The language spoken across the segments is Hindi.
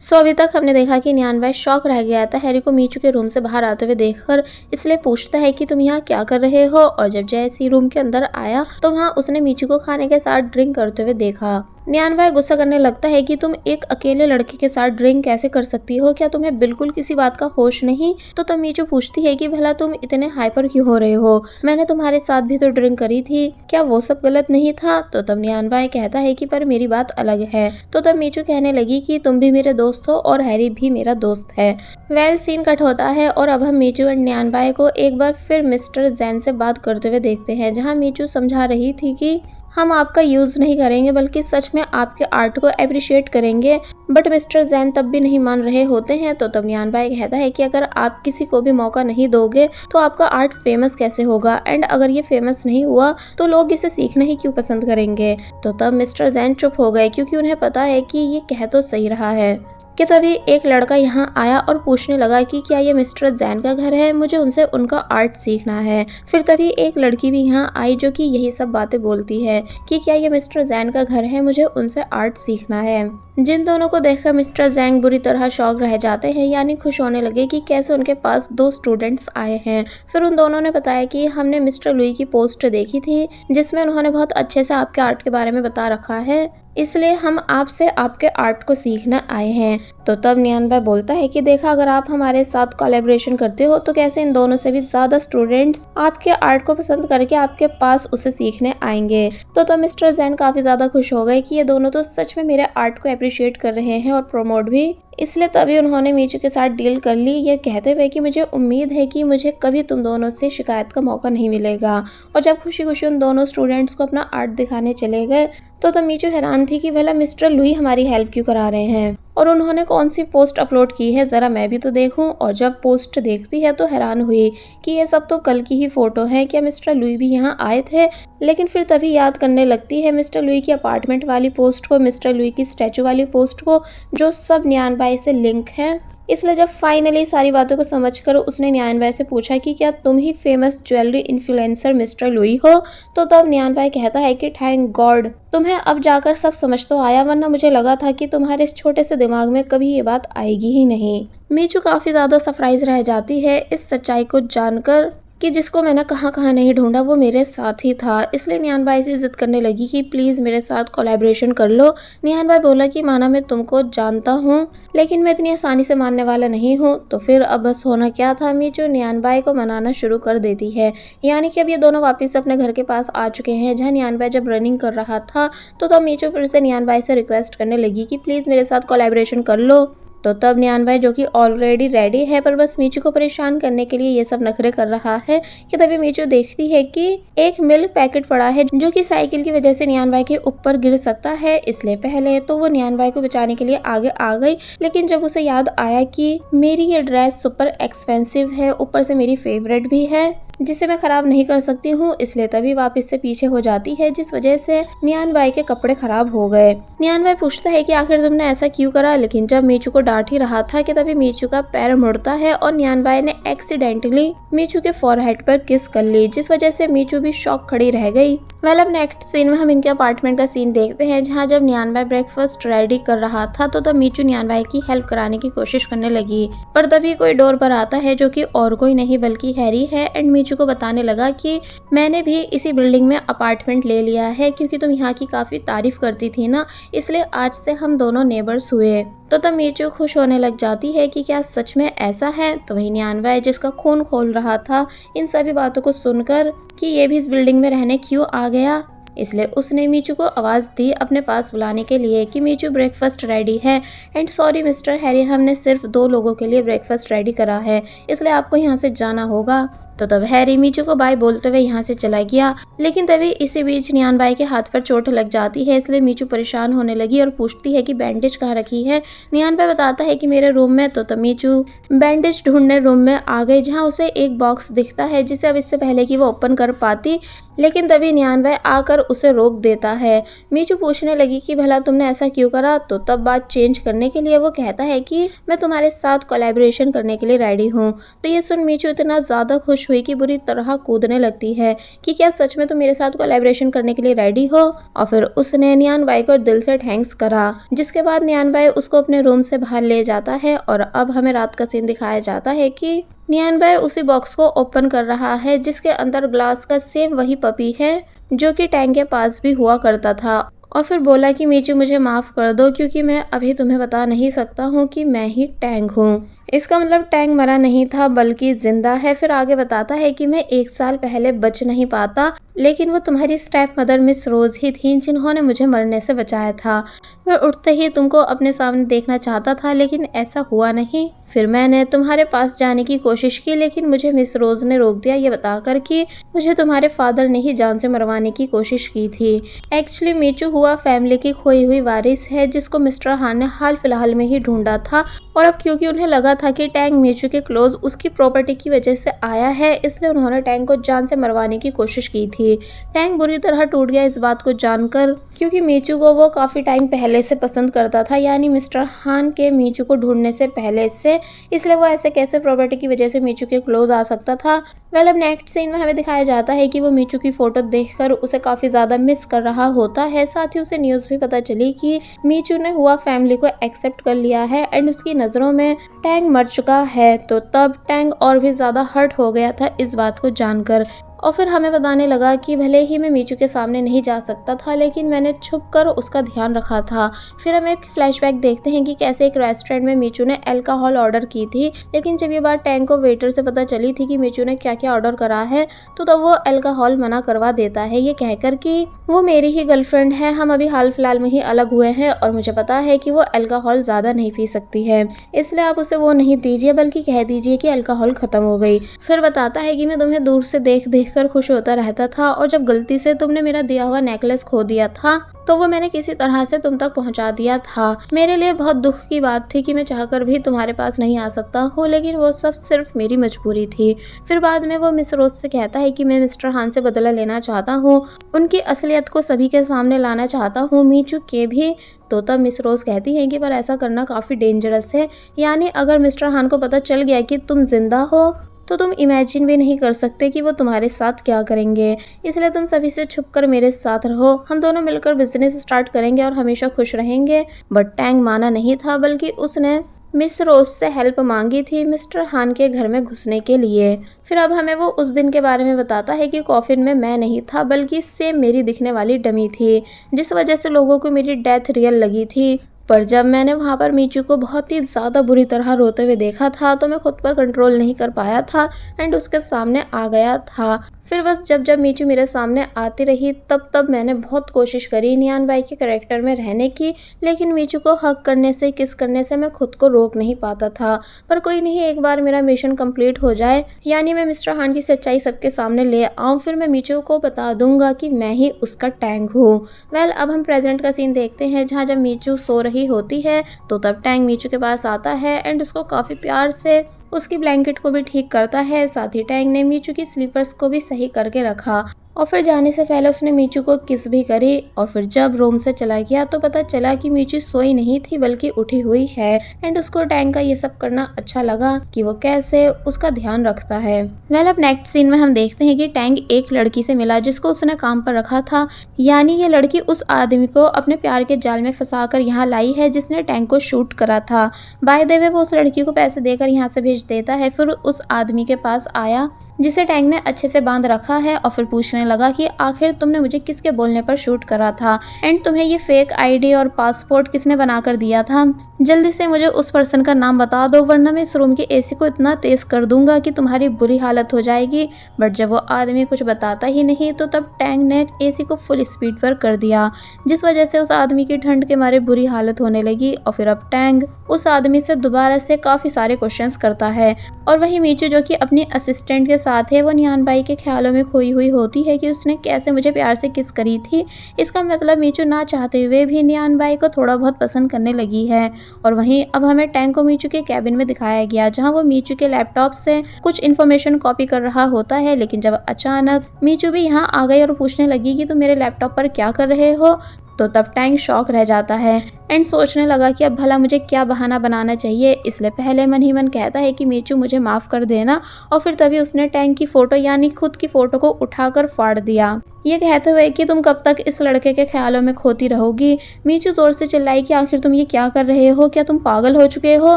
सो अभी तक हमने देखा कि न्यानवाई शॉक रह गया था हैरी को मीचू के रूम से बाहर आते हुए देखकर, इसलिए पूछता है कि तुम यहाँ क्या कर रहे हो। और जब जैसे ही रूम के अंदर आया तो वहाँ उसने मीचू को खाने के साथ ड्रिंक करते हुए देखा। न्यानवाई गुस्सा करने लगता है कि तुम एक अकेले लड़के के साथ ड्रिंक कैसे कर सकती हो, क्या तुम्हें बिल्कुल किसी बात का होश नहीं। तो तब मीचू पूछती है कि भला तुम इतने हाइपर क्यों हो रहे हो, मैंने तुम्हारे साथ भी तो ड्रिंक करी थी, क्या वो सब गलत नहीं था। तो तब न्यानवाई कहता है कि पर मेरी बात अलग है। तो तब मीचू कहने लगी कि तुम भी मेरे दोस्त हो और हैरी भी मेरा दोस्त है। वेल सीन कट होता है और अब हम मीचू एंड न्यानवाई को एक बार फिर मिस्टर जैन से बात करते हुए देखते हैं, जहाँ मीचू समझा रही थी कि हम आपका यूज़ नहीं करेंगे बल्कि सच में आपके आर्ट को अप्रिशिएट करेंगे। बट मिस्टर जैन तब भी नहीं मान रहे होते हैं। तो तब न्यानवाई कहता है कि अगर आप किसी को भी मौका नहीं दोगे तो आपका आर्ट फेमस कैसे होगा, एंड अगर ये फेमस नहीं हुआ तो लोग इसे सीखना ही क्यों पसंद करेंगे। तो तब मिस्टर जैन चुप हो गए क्योंकि उन्हें पता है कि ये कह तो सही रहा है। कि तभी एक लड़का यहाँ आया और पूछने लगा कि क्या ये मिस्टर जैन का घर है, मुझे उनसे उनका आर्ट सीखना है। फिर तभी एक लड़की भी यहाँ आई जो कि यही सब बातें बोलती है कि क्या ये मिस्टर जैन का घर है, मुझे उनसे आर्ट सीखना है। जिन दोनों को देखकर मिस्टर जैंग बुरी तरह शॉक रह जाते हैं, यानी खुश होने लगे कि कैसे उनके पास 2 स्टूडेंट्स आए हैं। फिर उन दोनों ने बताया कि हमने मिस्टर लुई की पोस्ट देखी थी जिसमें उन्होंने बहुत अच्छे से आपके आर्ट के बारे में बता रखा है, इसलिए हम आपसे आपके आर्ट को सीखना आए हैं। तो तब न्यानवाई बोलता है कि देखा, अगर आप हमारे साथ कोलैबोरेशन करते हो तो कैसे इन दोनों से भी ज्यादा स्टूडेंट्स आपके आर्ट को पसंद करके आपके पास उसे सीखने आएंगे। तो तब मिस्टर जैन काफी ज्यादा खुश हो गए कि ये दोनों तो सच में मेरे आर्ट को अप्रिशिएट कर रहे हैं और प्रमोट भी, इसलिए तभी उन्होंने मीचू के साथ डील कर ली, ये कहते हुए कि मुझे उम्मीद है कि मुझे कभी तुम दोनों से शिकायत का मौका नहीं मिलेगा। और जब खुशी खुशी उन दोनों स्टूडेंट्स को अपना आर्ट दिखाने चले गए तो तब मीचू हैरान थी कि भला मिस्टर लुई हमारी हेल्प क्यों करा रहे हैं और उन्होंने कौन सी पोस्ट अपलोड की है, जरा मैं भी तो देखूं। और जब पोस्ट देखती है तो हैरान हुई कि ये सब तो कल की ही फोटो है, क्या मिस्टर लुई भी यहाँ आए थे। लेकिन फिर तभी याद करने लगती है मिस्टर लुई की अपार्टमेंट वाली पोस्ट को, मिस्टर लुई की स्टैचू वाली पोस्ट को, जो सब न्यानबाई से लिंक है। इसलिए जब फाइनली सारी बातों को समझकर उसने न्यानबाई से पूछा कि क्या तुम ही famous jewellery influencer mister Louis हो, तो तब न्यानबाई कहता है कि थैंक गॉड तुम्हें अब जाकर सब समझ तो आया, वरना मुझे लगा था कि तुम्हारे इस छोटे से दिमाग में कभी ये बात आएगी ही नहीं। मीचू काफी ज्यादा सरप्राइज रह जाती है इस सच्चाई को जानकर कि जिसको मैंने कहाँ नहीं ढूंढा वो मेरे साथ ही था। इसलिए नियानबाई से जिद करने लगी कि प्लीज मेरे साथ कोलैबोरेशन कर लो। नियानबाई बोला कि माना मैं तुमको जानता हूँ लेकिन मैं इतनी आसानी से मानने वाला नहीं हूँ। तो फिर अब बस होना क्या था, मीचू नियानबाई को मनाना शुरू कर देती है। यानी कि अब ये दोनों वापस अपने घर के पास आ चुके हैं जहाँ नियानबाई जब रनिंग कर रहा था। तो तब मीचू फिर से नियानबाई से रिक्वेस्ट करने लगी कि प्लीज मेरे साथ कोलैबोरेशन कर लो। तो तब नियानबाई जो कि ऑलरेडी रेडी है पर बस मीचू को परेशान करने के लिए ये सब नखरे कर रहा है कि तभी मीचू देखती है कि एक मिल्क पैकेट पड़ा है जो कि साइकिल की वजह से नियानबाई के ऊपर गिर सकता है। इसलिए पहले तो वो नियानबाई को बचाने के लिए आगे आ गई, लेकिन जब उसे याद आया कि मेरी ये ड्रेस सुपर एक्सपेंसिव है, ऊपर से मेरी फेवरेट भी है जिसे मैं खराब नहीं कर सकती हूँ, इसलिए तभी वापस से पीछे हो जाती है जिस वजह से नियानबाई के कपड़े खराब हो गए। नियानबाई पूछता है कि आखिर तुमने ऐसा क्यों करा, लेकिन जब मीचू को डांट ही रहा था कि तभी मीचू का पैर मुड़ता है और नियानबाई ने एक्सीडेंटली मीचू के फॉरहेड पर किस कर ली, जिस वजह से मीचू भी शॉक खड़ी रह गई। वेल अब नेक्स्ट सीन में हम इनके अपार्टमेंट का सीन देखते हैं जहाँ जब नियानबाई ब्रेकफास्ट रेडी कर रहा था तो तब मीचू नियानबाई की हेल्प कराने की कोशिश करने लगी, पर तभी कोई डोर पर आता है जो कि और कोई नहीं बल्कि हैरी है। एंड मीचू को बताने लगा कि मैंने भी इसी बिल्डिंग में अपार्टमेंट ले लिया है क्योंकि तुम यहाँ की काफी तारीफ करती थी ना, इसलिए आज से हम दोनों नेबर्स हुए। तो तब मीचू खुश होने लग जाती है कि क्या सच में ऐसा है। तो वही नियानबाई जिसका खून खोल रहा था इन सभी बातों को सुनकर कि ये भी इस बिल्डिंग में रहने क्यों आ गया, इसलिए उसने मीचू को आवाज़ दी अपने पास बुलाने के लिए कि मीचू ब्रेकफास्ट रेडी है। एंड सॉरी मिस्टर हैरी, हमने सिर्फ 2 लोगों के लिए ब्रेकफास्ट रेडी करा है, इसलिए आपको यहाँ से जाना होगा। तो तब हैरी मीचू को बाय बोलते हुए यहाँ से चला गया, लेकिन तभी इसी बीच नियानबाई के हाथ पर चोट लग जाती है, इसलिए मीचू परेशान होने लगी और पूछती है कि बैंडेज कहाँ रखी है। नियानबाई बताता है कि मेरे रूम में। तो तब मीचू बैंडेज ढूंढने रूम में आ गई जहाँ उसे एक बॉक्स दिखता है जिसे अब इससे पहले कि वो ओपन कर पाती लेकिन तभी नियान भाई आकर उसे रोक देता है। मीचू पूछने लगी कि भला तुमने ऐसा क्यों करा, तो तब बात चेंज करने के लिए वो कहता है कि मैं तुम्हारे साथ कोलैबोरेशन करने के लिए रेडी हूँ। तो ये सुन मीचू इतना ज़्यादा खुश हुई कि बुरी तरह कूदने लगती है कि क्या सच में तुम मेरे साथ कोलैबोरेशन करने के लिए रेडी हो। और फिर उसने नियान भाई को दिल से थैंक्स करा, जिसके बाद नियान भाई उसको अपने रूम से बाहर ले जाता है। और अब हमें रात का सीन दिखाया जाता है कि नियान भाई उसी बॉक्स को ओपन कर रहा है जिसके अंदर ग्लास का सेम वही पपी है जो कि टैंक के पास भी हुआ करता था। और फिर बोला कि मीचू मुझे माफ़ कर दो क्योंकि मैं अभी तुम्हें बता नहीं सकता हूँ कि मैं ही टैंक हूँ। इसका मतलब टैंक मरा नहीं था बल्कि जिंदा है। फिर आगे बताता है कि मैं 1 साल पहले बच नहीं पाता, लेकिन वो तुम्हारी स्टेप मदर मिस रोज ही थी जिन्होंने मुझे मरने से बचाया था। मैं उठते ही तुमको अपने सामने देखना चाहता था लेकिन ऐसा हुआ नहीं। फिर मैंने तुम्हारे पास जाने की कोशिश की लेकिन मुझे मिस रोज ने रोक दिया, ये बताकर कि मुझे तुम्हारे फादर ने ही जान से मरवाने की कोशिश की थी। एक्चुअली मीचू हुआ फैमिली की खोई हुई वारिस है जिसको मिस्टर हान ने हाल फिलहाल में ही ढूंढा था। और अब क्योंकि उन्हें लगा था कि टैंक मीचू के क्लोज उसकी प्रॉपर्टी की वजह से आया है, इसलिए उन्होंने टैंक को जान से मरवाने की कोशिश की थी। टैंक बुरी तरह टूट गया इस बात को जानकर, क्योंकि मीचू को वो काफ़ी टाइम पहले से पसंद करता था, यानी मिस्टर हान के मीचू को ढूंढने से पहले से। इसलिए वो ऐसे कैसे प्रॉपर्टी की वजह से मीचू के क्लोज आ सकता था। वेल अब नेक्स्ट सीन में हमें दिखाया जाता है कि वो मीचू की फोटो देखकर उसे काफ़ी ज़्यादा मिस कर रहा होता है। साथ ही उसे न्यूज़ भी पता चली कि मीचू ने हुआ फैमिली को एक्सेप्ट कर लिया है एंड उसकी नज़रों में टैंक मर चुका है। तो तब टैंक और भी ज़्यादा हर्ट हो गया था इस बात को जानकर। और फिर हमें बताने लगा कि भले ही मैं मीचू के सामने नहीं जा सकता था लेकिन मैंने छुपकर उसका ध्यान रखा था। फिर हम एक फ्लैशबैक देखते हैं कि कैसे एक रेस्टोरेंट में मीचू ने अल्कोहल ऑर्डर की थी, लेकिन जब ये बात टैंक को वेटर से पता चली थी कि मीचू ने क्या क्या ऑर्डर करा है तो तब वो अल्कोहल मना करवा देता है, ये कहकर कि वो मेरी ही गर्लफ्रेंड है, हम अभी हाल फिलहाल में ही अलग हुए हैं और मुझे पता है कि वो अल्कोहल ज़्यादा नहीं पी सकती है, इसलिए आप उसे वो नहीं दीजिए बल्कि कह दीजिए कि अल्कोहल ख़त्म हो गई। फिर बताता है कि मैं तुम्हें दूर से देख देख कर खुश होता रहता था और जब गलती से तुमने मेरा दिया हुआ नेकलेस खो दिया था तो वो मैंने किसी तरह से तुम तक पहुंचा दिया था। मेरे लिए बहुत दुख की बात थी कि मैं चाहकर भी तुम्हारे पास नहीं आ सकता हूँ, लेकिन वो सब सिर्फ मेरी मजबूरी थी। फिर बाद में वो मिस रोज से कहता है कि मैं मिस्टर हान से बदला लेना चाहता हूँ, उनकी असलियत को सभी के सामने लाना चाहता हूँ, मीचू के भी। तो तब मिस रोज कहती हैं कि पर ऐसा करना काफ़ी डेंजरस है, यानी अगर मिस्टर हान को पता चल गया कि तुम जिंदा हो तो तुम इमेजिन भी नहीं कर सकते कि वो तुम्हारे साथ क्या करेंगे, इसलिए तुम सभी से छुपकर मेरे साथ रहो, हम दोनों मिलकर बिजनेस स्टार्ट करेंगे और हमेशा खुश रहेंगे। बट टैंक माना नहीं था, बल्कि उसने मिस रोज से हेल्प मांगी थी मिस्टर हान के घर में घुसने के लिए। फिर अब हमें वो उस दिन के बारे में बताता है कि कॉफिन में मैं नहीं था बल्कि सेम मेरी दिखने वाली डमी थी, जिस वजह से लोगों को मेरी डेथ रियल लगी थी। पर जब मैंने वहाँ पर मीचू को बहुत ही ज़्यादा बुरी तरह रोते हुए देखा था तो मैं खुद पर कंट्रोल नहीं कर पाया था एंड उसके सामने आ गया था। फिर बस जब जब मीचू मेरे सामने आती रही तब मैंने बहुत कोशिश करी नियान भाई के कैरेक्टर में रहने की, लेकिन मीचू को हक करने से किस करने से मैं खुद को रोक नहीं पाता था। पर कोई नहीं, एक बार मेरा मिशन कंप्लीट हो जाए, यानी मैं मिस्टर हान की सच्चाई सबके सामने ले आऊँ, फिर मैं मीचू को बता दूंगा कि मैं ही उसका टैंक हूँ। वेल अब हम प्रेजेंट का सीन देखते हैं जहाँ जब मीचू सो रही होती है तो तब टैंक मीचू के पास आता है एंड उसको काफ़ी प्यार से उसकी ब्लैंकेट को भी ठीक करता है। साथ ही टैंक ने मीचू की स्लीपर्स को भी सही करके रखा और फिर जाने से पहले उसने मीचू को किस भी करी। और फिर जब रूम से चला गया तो पता चला कि मीचू सोई नहीं थी बल्कि उठी हुई है एंड उसको टैंक का ये सब करना अच्छा लगा कि वो कैसे उसका ध्यान रखता है। वेल अब नेक्स्ट सीन में हम देखते हैं कि टैंक एक लड़की से मिला जिसको उसने काम पर रखा था, यानी ये लड़की उस आदमी को अपने प्यार के जाल में फंसाकर यहाँ लाई है जिसने टैंक को शूट करा था। बाय द वे वो उस लड़की को पैसे देकर यहाँ से भेज देता है। फिर उस आदमी के पास आया जिसे टैंक ने अच्छे से बांध रखा है और फिर पूछने लगा कि आखिर तुमने मुझे किसके बोलने पर शूट करा था एंड तुम्हें ये फेक आईडी और पासपोर्ट किसने बनाकर दिया था, जल्दी से मुझे उस पर्सन का नाम बता दो वरना मैं इस रूम की एसी को इतना तेज कर दूंगा कि तुम्हारी बुरी हालत हो जाएगी। बट जब वो आदमी कुछ बताता ही नहीं तो तब टैंक ने एसी को फुल स्पीड पर कर दिया, जिस वजह से उस आदमी की ठंड के मारे बुरी हालत होने लगी। और फिर अब टैंक उस आदमी से दोबारा से काफ़ी सारे क्वेश्चंस करता है और वही मीचू जो कि अपनी असिस्टेंट के साथ है वो नियान बाई के ख्यालों में खोई हुई होती है कि उसने कैसे मुझे प्यार से किस करी थी। इसका मतलब मीचू ना चाहते हुए भी नियान बाई को थोड़ा बहुत पसंद करने लगी है। और वहीं अब हमें टैंग को मीचू के कैबिन में दिखाया गया, जहाँ वो मीचू के लैपटॉप से कुछ इन्फॉर्मेशन कॉपी कर रहा होता है। लेकिन जब अचानक मीचू भी यहाँ आ गई और पूछने लगी कि तुम मेरे लैपटॉप पर क्या कर रहे हो, तो तब टैंग शॉक रह जाता है एंड सोचने लगा कि अब भला मुझे क्या बहाना बनाना चाहिए। इसलिए पहले मन ही मन कहता है कि मीचू मुझे माफ़ कर देना, और फिर तभी उसने टैंग की फ़ोटो यानी खुद की फ़ोटो को उठाकर फाड़ दिया, ये कहते हुए कि तुम कब तक इस लड़के के ख्यालों में खोती रहोगी। मीचू जोर से चिल्लाई कि आखिर तुम ये क्या कर रहे हो, क्या तुम पागल हो चुके हो।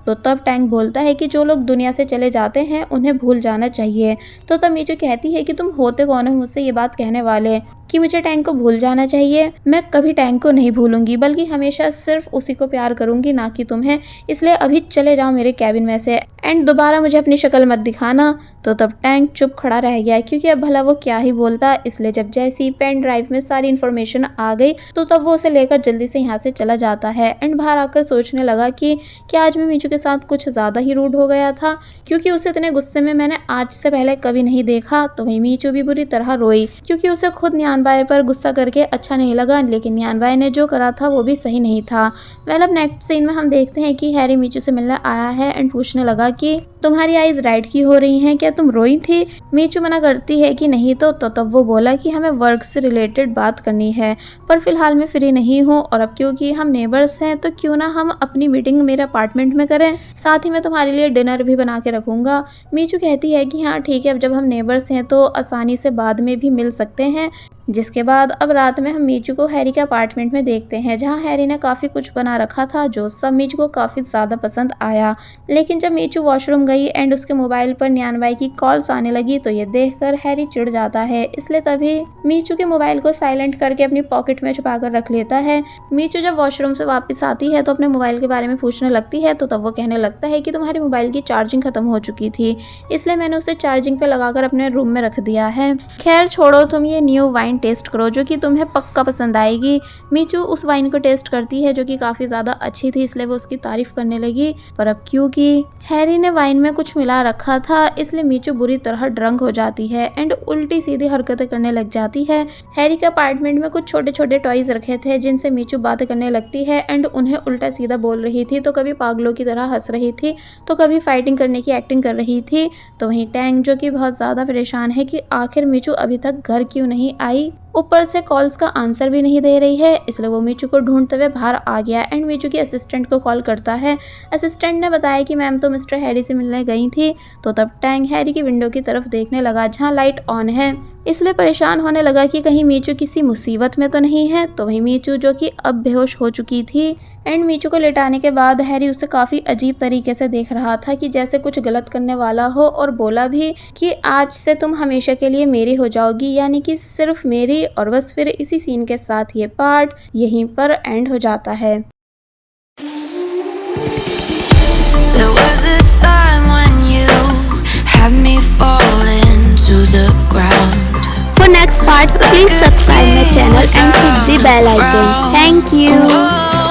तो तब टैंग बोलता है कि जो लोग दुनिया से चले जाते हैं उन्हें भूल जाना चाहिए। तो तब मीचू कहती है कि तुम होते कौन हो मुझसे ये बात कहने वाले कि मुझे टैंग को भूल जाना चाहिए। मैं कभी टैंग को नहीं भूलूंगी, बल्कि हमेशा सिर्फ उसी को प्यार करूंगी, ना कि तुम्हें। इसलिए अभी चले जाओ मेरे कैबिन में से एंड दोबारा मुझे अपनी शक्ल मत दिखाना। तो तब टैंग चुप खड़ा रह गया, क्योंकि अब भला वो क्या ही बोलता। इसलिए जब जैसी पेन ड्राइव में सारी इन्फॉर्मेशन आ गई तो तब वो उसे लेकर जल्दी से यहाँ से चला जाता है एंड बाहर आकर सोचने लगा कि क्या आज मैं मीचू के साथ कुछ ज़्यादा ही रूड हो गया था, क्योंकि उसे इतने गुस्से में मैंने आज से पहले कभी नहीं देखा। तो वहीं मीचू भी बुरी तरह रोई, क्योंकि उसे खुद नियान बाई पर गुस्सा करके अच्छा नहीं लगा, लेकिन नियान बाई ने जो करा था वो भी सही नहीं था। अब नेक्स्ट सीन में हम देखते हैं कि हैरी मीचू से मिलने आया है एंड पूछने लगा कि तुम्हारी आईज राइट की हो रही हैं, क्या तुम रोई थी। मीचू मना करती है कि नहीं। तो तब वो बोला कि हमें वर्क से रिलेटेड बात करनी है, पर फिलहाल मैं फ्री नहीं हूँ, और अब क्योंकि हम नेबर्स हैं तो क्यों ना हम अपनी मीटिंग मेरे अपार्टमेंट में करें, साथ ही मैं तुम्हारे लिए डिनर भी बना के रखूंगा। मीचू कहती है कि हाँ ठीक है, अब जब हम नेबर्स हैं तो आसानी से बाद में भी मिल सकते हैं। जिसके बाद अब रात में हम मीचू को हैरी के अपार्टमेंट में देखते हैं, जहां हैरी ने काफ़ी कुछ बना रखा था जो सब मीचू को काफ़ी ज़्यादा पसंद आया। लेकिन जब मीचू वॉशरूम गई एंड उसके मोबाइल पर नियान बाई की कॉल्स आने लगी तो ये देखकर हैरी चिढ़ जाता है। इसलिए तभी मीचू के मोबाइल को साइलेंट करके अपनी पॉकेट में छुपा कर रख लेता है। मीचू जब वॉशरूम से वापस आती है तो अपने मोबाइल के बारे में पूछने लगती है, तो तब वो कहने लगता है कि तुम्हारे मोबाइल की चार्जिंग खत्म हो चुकी थी, इसलिए मैंने उसे चार्जिंग पे लगाकर अपने रूम में रख दिया है। खैर छोड़ो, तुम ये न्यू वाइन टेस्ट करो जो कि तुम्हें पक्का पसंद आएगी। मीचू उस वाइन को टेस्ट करती है जो कि काफ़ी ज़्यादा अच्छी थी, इसलिए वो उसकी तारीफ करने लगी। पर अब क्योंकि हैरी ने वाइन में कुछ मिला रखा था, इसलिए मीचू बुरी तरह ड्रंक हो जाती है एंड उल्टी सीधी हरकतें करने लग जाती है। हैरी के अपार्टमेंट में कुछ छोटे छोटे टॉयज रखे थे जिनसे मीचू बातें करने लगती है एंड उन्हें उल्टा सीधा बोल रही थी। तो कभी पागलों की तरह हंस रही थी, तो कभी फाइटिंग करने की एक्टिंग कर रही थी। तो वहीं टैंग जो कि बहुत ज़्यादा परेशान है कि आखिर मीचू अभी तक घर क्यों नहीं आई, ऊपर से कॉल्स का आंसर भी नहीं दे रही है, इसलिए वो मीचू को ढूंढते हुए बाहर आ गया एंड मीचू की असिस्टेंट को कॉल करता है। असिस्टेंट ने बताया कि मैम तो मिस्टर हैरी से मिलने गई थी। तो तब टैंग हैरी की विंडो की तरफ देखने लगा जहां लाइट ऑन है, इसलिए परेशान होने लगा कि कहीं मीचू किसी मुसीबत में तो नहीं है। तो वहीं मीचू जो कि अब बेहोश हो चुकी थी एंड मीचू को लेटाने के बाद हैरी उसे काफ़ी अजीब तरीके से देख रहा था कि जैसे कुछ गलत करने वाला हो, और बोला भी कि आज से तुम हमेशा के लिए मेरी हो जाओगी, यानी कि सिर्फ मेरी। और बस फिर इसी सीन के साथ ये पार्ट यहीं पर एंड हो जाता है। There was a time when you had me falling to the ground. For next part, please subscribe my channel and hit the bell icon. Thank you.